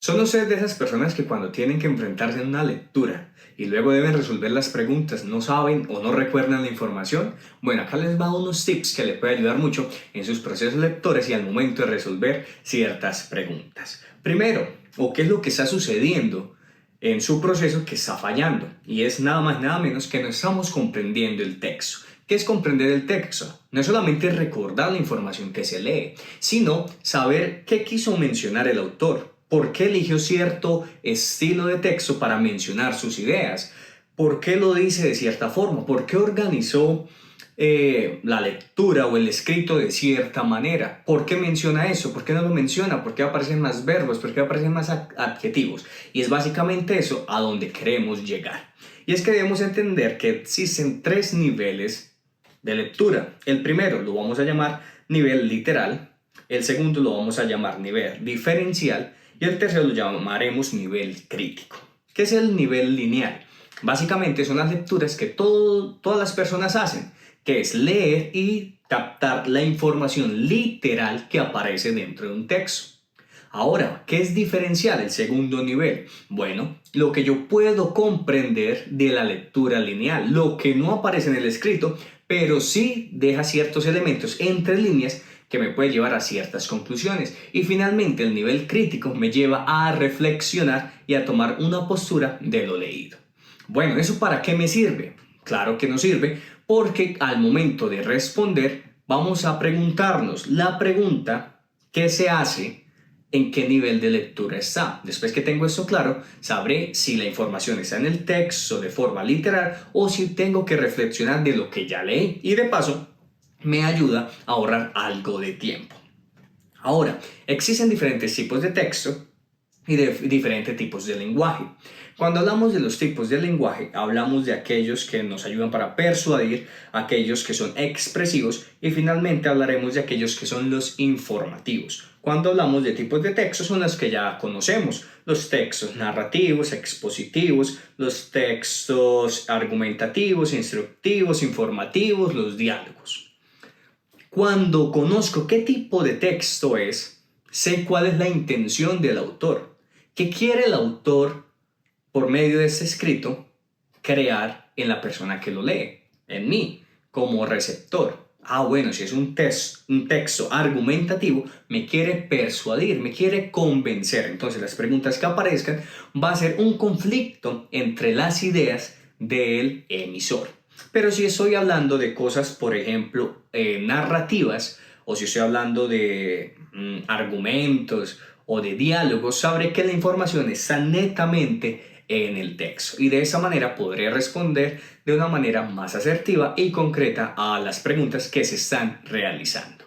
¿Son ustedes de esas personas que cuando tienen que enfrentarse en una lectura y luego deben resolver las preguntas no saben o no recuerdan la información? Bueno, acá les va unos tips que les puede ayudar mucho en sus procesos lectores y al momento de resolver ciertas preguntas. Primero, o qué es lo que está sucediendo en su proceso que está fallando, y es nada más nada menos que no estamos comprendiendo el texto. ¿Qué es comprender el texto? No es solamente recordar la información que se lee, sino saber qué quiso mencionar el autor, por qué eligió cierto estilo de texto para mencionar sus ideas, por qué lo dice de cierta forma, por qué organizó la lectura o el escrito de cierta manera, por qué menciona eso, por qué no lo menciona, por qué aparecen más verbos, por qué aparecen más adjetivos. Y es básicamente eso a donde queremos llegar. Y es que debemos entender que existen tres niveles de lectura. El primero lo vamos a llamar nivel literal, el segundo lo vamos a llamar nivel diferencial y el tercero lo llamaremos nivel crítico. ¿Qué es el nivel lineal? Básicamente son las lecturas que todas las personas hacen, que es leer y captar la información literal que aparece dentro de un texto. Ahora, ¿qué es diferencial? El segundo nivel. Bueno, lo que yo puedo comprender de la lectura lineal, lo que no aparece en el escrito, pero sí deja ciertos elementos entre líneas que me puede llevar a ciertas conclusiones. Y finalmente, el nivel crítico me lleva a reflexionar y a tomar una postura de lo leído. Bueno, ¿eso para qué me sirve? Claro que nos sirve porque al momento de responder vamos a preguntarnos la pregunta que se hace en qué nivel de lectura está. Después que tengo esto claro, sabré si la información está en el texto de forma literal o si tengo que reflexionar de lo que ya leí. Y de paso, me ayuda a ahorrar algo de tiempo. Ahora, existen diferentes tipos de texto y de diferentes tipos de lenguaje. Cuando hablamos de los tipos de lenguaje, hablamos de aquellos que nos ayudan para persuadir, aquellos que son expresivos y finalmente hablaremos de aquellos que son los informativos. Cuando hablamos de tipos de textos son los que ya conocemos, los textos narrativos, expositivos, los textos argumentativos, instructivos, informativos, los diálogos. Cuando conozco qué tipo de texto es, sé cuál es la intención del autor. ¿Qué quiere el autor por medio de este escrito crear en la persona que lo lee, en mí, como receptor? Bueno, si es un texto argumentativo, me quiere persuadir, me quiere convencer. Entonces las preguntas que aparezcan va a ser un conflicto entre las ideas del emisor. Pero si estoy hablando de cosas, por ejemplo, narrativas, o si estoy hablando de argumentos o de diálogos, sabré que la información está netamente en el texto y de esa manera podré responder de una manera más asertiva y concreta a las preguntas que se están realizando.